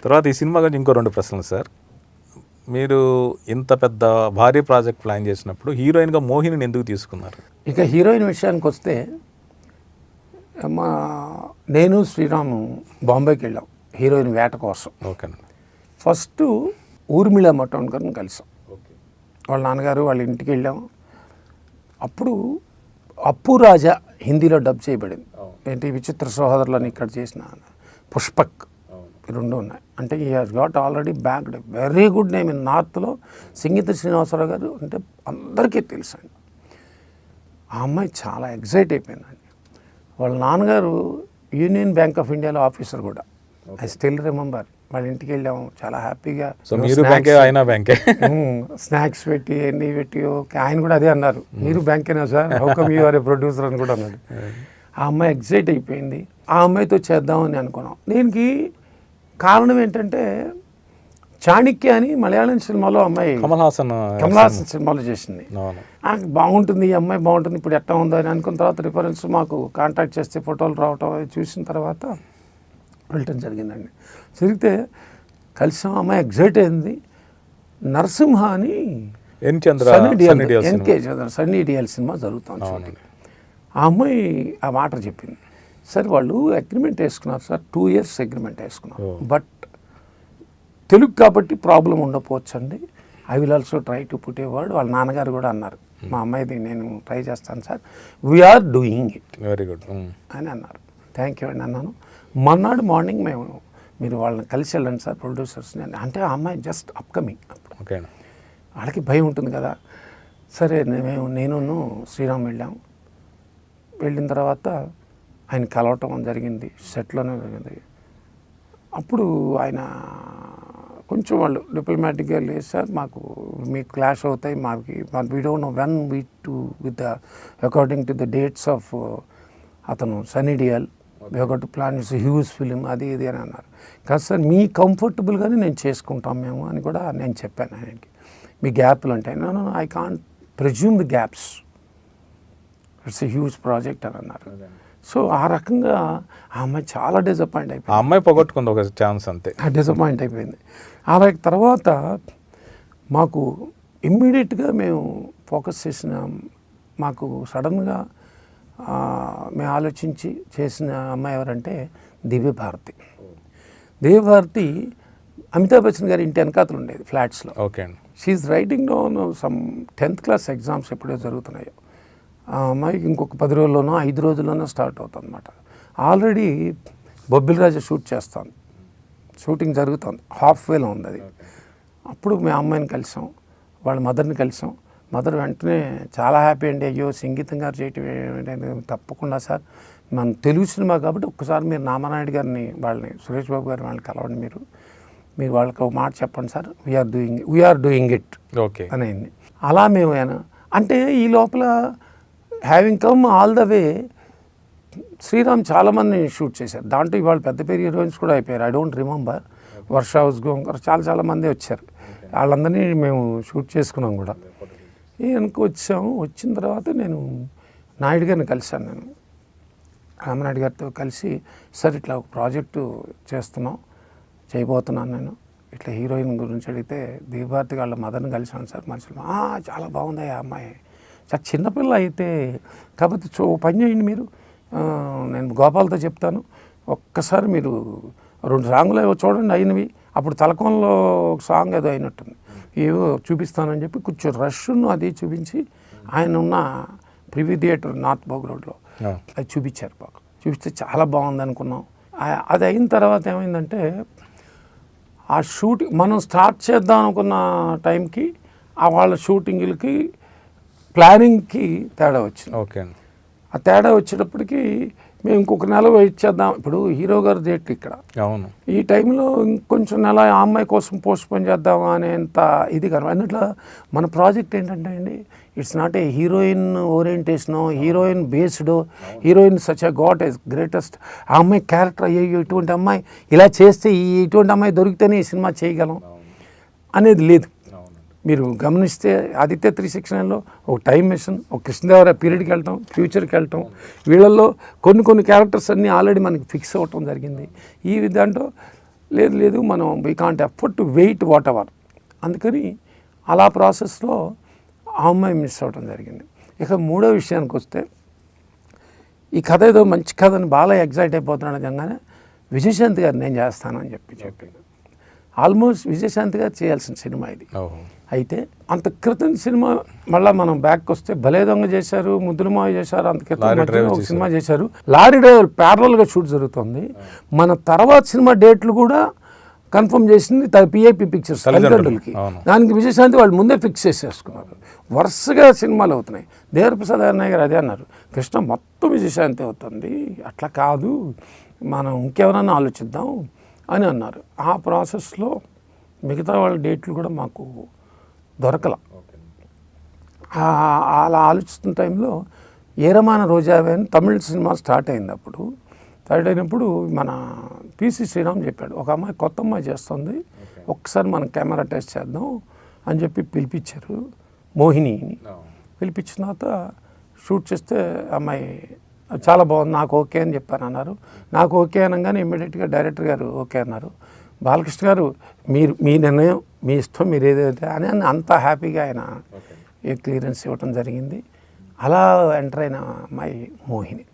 తర్వాత ఈ సినిమా గురించి ఇంకో 2 ప్రశ్నలు సార్. మీరు ఇంత పెద్ద భారీ ప్రాజెక్ట్ ప్లాన్ చేసినప్పుడు హీరోయిన్గా మోహినిని ఎందుకు తీసుకున్నారు? ఇక హీరోయిన్ విషయానికి వస్తే నేను శ్రీరాము బాంబేకి వెళ్ళాం హీరోయిన్ వేట కోసం. ఓకేనండి. ఫస్ట్ ఊర్మిళ మటోన్కర్ని కలిసాం. వాళ్ళ నాన్నగారు వాళ్ళ ఇంటికి వెళ్ళాం. అప్పుడు అప్పు రాజా హిందీలో డబ్ చేయబడింది. ఏంటి విచిత్ర సహోదరులని ఇక్కడ చేసిన పుష్పక్ 2 ఉన్నాయి. అంటే ఈ has got already backed very good name in నార్త్లో. సంగీత శ్రీనివాసరావు గారు అంటే అందరికీ తెలుసండి. ఆ అమ్మాయి చాలా ఎగ్జైట్ అయిపోయిందండి. వాళ్ళ నాన్నగారు యూనియన్ బ్యాంక్ ఆఫ్ ఇండియాలో ఆఫీసర్ కూడా. I still remember. వాళ్ళ ఇంటికి వెళ్ళాము చాలా హ్యాపీగా. స్నాక్స్ పెట్టి ఎన్ని పెట్టి ఆయన కూడా అదే అన్నారు, మీరు బ్యాంకేనా sir, how come you are a producer అని కూడా అన్నాడు. ఆ అమ్మాయి ఎగ్జైట్ అయిపోయింది. ఆ అమ్మాయితో చేద్దామని అనుకున్నాం. దీనికి కారణం ఏంటంటే చాణక్య అని మలయాళం సినిమాలో అమ్మాయి కమల్ హాసన్ సినిమాలో చేసింది. బాగుంటుంది ఈ అమ్మాయి బాగుంటుంది, ఇప్పుడు ఎట్లా ఉందో అని అనుకున్న తర్వాత రిఫరెన్స్ మాకు కాంటాక్ట్ చేస్తే ఫోటోలు రావటం చూసిన తర్వాత వెళ్ళటం జరిగిందండి. జరిగితే కలిసాం. అమ్మాయి ఎగ్జైట్ అయింది. నరసింహ అని సన్నీ డిఎల్ సినిమా జరుగుతుంది. ఆ అమ్మాయి ఆ మాట చెప్పింది. సార్ వాళ్ళు అగ్రిమెంట్ వేసుకున్నారు సార్, 2 years అగ్రిమెంట్ వేసుకున్నారు. బట్ తెలుగు కాబట్టి ప్రాబ్లం ఉండకపోవచ్చు అండి. I will also try to put a word. వాళ్ళ నాన్నగారు కూడా అన్నారు, మా అమ్మాయిది నేను ట్రై చేస్తాను sir, we are doing it very good అని అన్నారు. థ్యాంక్ యూ అండి అన్నాను. మర్నాడు మార్నింగ్ మీరు వాళ్ళని కలిసి వెళ్ళండి సార్ ప్రొడ్యూసర్స్ని అంటే ఆ అమ్మాయి జస్ట్ అప్కమింగ్. అప్పుడు వాళ్ళకి భయం ఉంటుంది కదా. సరే నేను శ్రీరామ్ వెళ్ళాము. వెళ్ళిన తర్వాత ఆయన కలవటం జరిగింది, సెట్లోనే జరిగింది. అప్పుడు ఆయన కొంచెం వాళ్ళు డిప్లొమాటిక్గా లేదు సార్, మాకు మీకు క్లాష్ అవుతాయి, we don't know when we to with the according to the dates of అతను Sunny Deol we have got to plan it's huge film అది ఇది అని అన్నారు. కాదు సార్ మీ కంఫర్టబుల్గానే నేను చేసుకుంటాం మేము అని కూడా నేను చెప్పాను ఆయనకి. మీ గ్యాప్లు ఉంటాయి. No I can't presume the gaps, it's a huge project అని అన్నారు. సో ఆ రకంగా ఆ అమ్మాయి చాలా డిసప్పాయింట్ అయిపోయింది. ఆ అమ్మాయి పోగొట్టుకుంది ఒక ఛాన్స్ అంతే, డిసప్పాయింట్ అయిపోయింది. అలాగే తర్వాత మాకు ఇమ్మీడియట్గా మేము ఫోకస్ చేసిన, మాకు సడన్గా మేము ఆలోచించి చేసిన అమ్మాయి ఎవరంటే దివ్యభారతి. దివ్యభారతి అమితాబ్ బచ్చన్ గారి ఇంటి వెనకాతలు ఉండేది ఫ్లాట్స్లో. ఓకే అండి. She's writing down some 10th class exams ఎప్పుడో జరుగుతున్నాయో. ఆ అమ్మాయికి ఇంకొక 10 రోజుల్లోనో 5 రోజుల్లోనో స్టార్ట్ అవుతుంది అనమాట. ఆల్రెడీ బొబ్బిల్ రాజా షూట్ చేస్తాను, షూటింగ్ జరుగుతుంది, హాఫ్వేలో ఉంది అది. అప్పుడు మేము అమ్మాయిని కలిసాం, వాళ్ళ మదర్ని కలిసాం. మదర్ వెంటనే చాలా హ్యాపీ అండి, అయ్యో సంగీతం గారు చేయటం తప్పకుండా సార్, మన తెలుగు సినిమా కాబట్టి ఒక్కసారి మీరు నామనాయుడు గారిని వాళ్ళని సురేష్ బాబు గారిని వాళ్ళని కలవండి, మీరు వాళ్ళకి ఒక మాట చెప్పండి sir, we are doing it okay అని అయింది. అలా మేము అంటే ఈ లోపల having come all the way Sriram చాలామంది షూట్ చేశారు. దాంట్లో ఇవాళ పెద్ద పేరు హీరోయిన్స్ కూడా అయిపోయారు. I don't remember, Varsha Usgaonkar చాలా మంది వచ్చారు. వాళ్ళందరినీ మేము షూట్ చేసుకున్నాం కూడా. వెనక్కి వచ్చాము. వచ్చిన తర్వాత నేను నాయుడు గారిని కలిశాను. నేను రామనాయుడు గారితో కలిసి, సార్ ఇట్లా ఒక ప్రాజెక్టు చేయబోతున్నాను నేను, ఇట్లా హీరోయిన్ గురించి అడిగితే దివ్యభారతి వాళ్ళ మదర్ని కలిసాను సార్ మనుషులు. చాలా బాగుంది ఆ అమ్మాయి, చాలా చిన్నపిల్ల అయితే, కాబట్టి పని చేయండి మీరు, నేను గోపాల్తో చెప్తాను, ఒక్కసారి మీరు 2 సాంగులు ఏవో చూడండి అయినవి. అప్పుడు తలకోనలో ఒక సాంగ్ ఏదో అయినట్టుంది, ఏవో చూపిస్తానని చెప్పి కొంచెం రష్ను అది చూపించి, ఆయన ఉన్న ప్రివ్యూ థియేటర్ నార్త్ బోగ్ రోడ్లో అది చూపించారు. బాగా చూపిస్తే చాలా బాగుంది అనుకున్నాం. అది అయిన తర్వాత ఏమైందంటే ఆ షూటింగ్ మనం స్టార్ట్ చేద్దాం అనుకున్న టైంకి వాళ్ళ షూటింగ్లకి ప్లానింగ్కి తేడా వచ్చింది. ఓకే. ఆ తేడా వచ్చేటప్పటికి మేము ఇంకొక నెల వెయిట్ చేద్దాం. ఇప్పుడు హీరో గారి డేట్ ఇక్కడ, అవును, ఈ టైంలో ఇంకొంచెం నెల ఆ అమ్మాయి కోసం పోస్ట్పోన్ చేద్దామా అనేంత ఇది కదా. అన్నట్లా మన ప్రాజెక్ట్ ఏంటంటే అండి, it's not a heroine orientation, heroine based, heroine such a got as greatest, ఆ అమ్మాయి క్యారెక్టర్ అయ్యో ఇటువంటి అమ్మాయి ఇలా చేస్తే ఇటువంటి అమ్మాయి దొరికితేనే ఈ సినిమా చేయగలం అనేది లేదు. మీరు గమనిస్తే ఆదిత్య 369లో ఒక టైం మిషన్, ఒక కృష్ణదేవరాయ పీరియడ్కి వెళ్ళటం, ఫ్యూచర్కి వెళ్ళటం, వీళ్ళల్లో కొన్ని క్యారెక్టర్స్ అన్నీ ఆల్రెడీ మనకి ఫిక్స్ అవ్వటం జరిగింది. ఈ దాంట్లో లేదు లేదు మనం we can't afford to wait whatever. అందుకని అలా ప్రాసెస్లో ఆ అమ్మాయి మిస్ అవ్వడం జరిగింది. ఇక మూడో విషయానికి వస్తే, ఈ కథ ఏదో మంచి కథ అని బాగా ఎగ్జైట్ అయిపోతున్నాడు అనగానే విజయశాంతి గారు నేను చేస్తానని చెప్పింది. ఆల్మోస్ట్ విజయశాంతి గారు చేయాల్సిన సినిమా ఇది. అయితే అంత క్రితం సినిమా మళ్ళీ మనం బ్యాక్ వస్తే భలే దొంగ చేశారు, ముద్దుల మావ చేశారు, అంత క్రితం మధ్యలో ఒక సినిమా చేశారు. లారీ డ్రైవర్ ప్యారలల్గా షూట్ జరుగుతుంది. మన తర్వాత సినిమా డేట్లు కూడా కన్ఫర్మ్ చేసింది పిఐపి పిక్చర్స్ తల్లిదండ్రులకి. దానికి విజయశాంతి వాళ్ళు ముందే ఫిక్స్ చేసేసుకున్నారు. వరుసగా సినిమాలు అవుతున్నాయి. దేవరప్రసాద్ అన్నయ్య గారు అదే అన్నారు, కృష్ణ మొత్తం విజయశాంతి అవుతుంది, అట్లా కాదు, మనం ఇంకెవరన్నా ఆలోచిద్దాం అని అన్నారు. ఆ ప్రాసెస్లో మిగతా వాళ్ళ డేట్లు కూడా మాకు దొరకల. అలా ఆలోచిస్తున్న టైంలో ఏరమాన రోజావే అని తమిళ సినిమా స్టార్ట్ అయింది. అప్పుడు స్టార్ట్ అయినప్పుడు మన పిసి శ్రీరామ్ చెప్పాడు, ఒక అమ్మాయి కొత్త అమ్మాయి చేస్తుంది, ఒక్కసారి మనం కెమెరా టెస్ట్ చేద్దాం అని చెప్పి పిలిపించారు మోహినిని. పిలిపించిన తర్వాత షూట్ చేస్తే అమ్మాయి చాలా బాగుంది, నాకు ఓకే అని చెప్పాను అన్నారు. నాకు ఓకే అనగానే ఇమ్మీడియట్గా డైరెక్టర్ గారు ఓకే అన్నారు. బాలకృష్ణ గారు మీ నిర్ణయం, మీ ఇష్టం, మీరు ఏదైతే అని అంత హ్యాపీగా ఆయన క్లియరెన్స్ ఇవ్వటం జరిగింది. అలా ఎంటర్ అయిన అమ్మాయి మోహిని.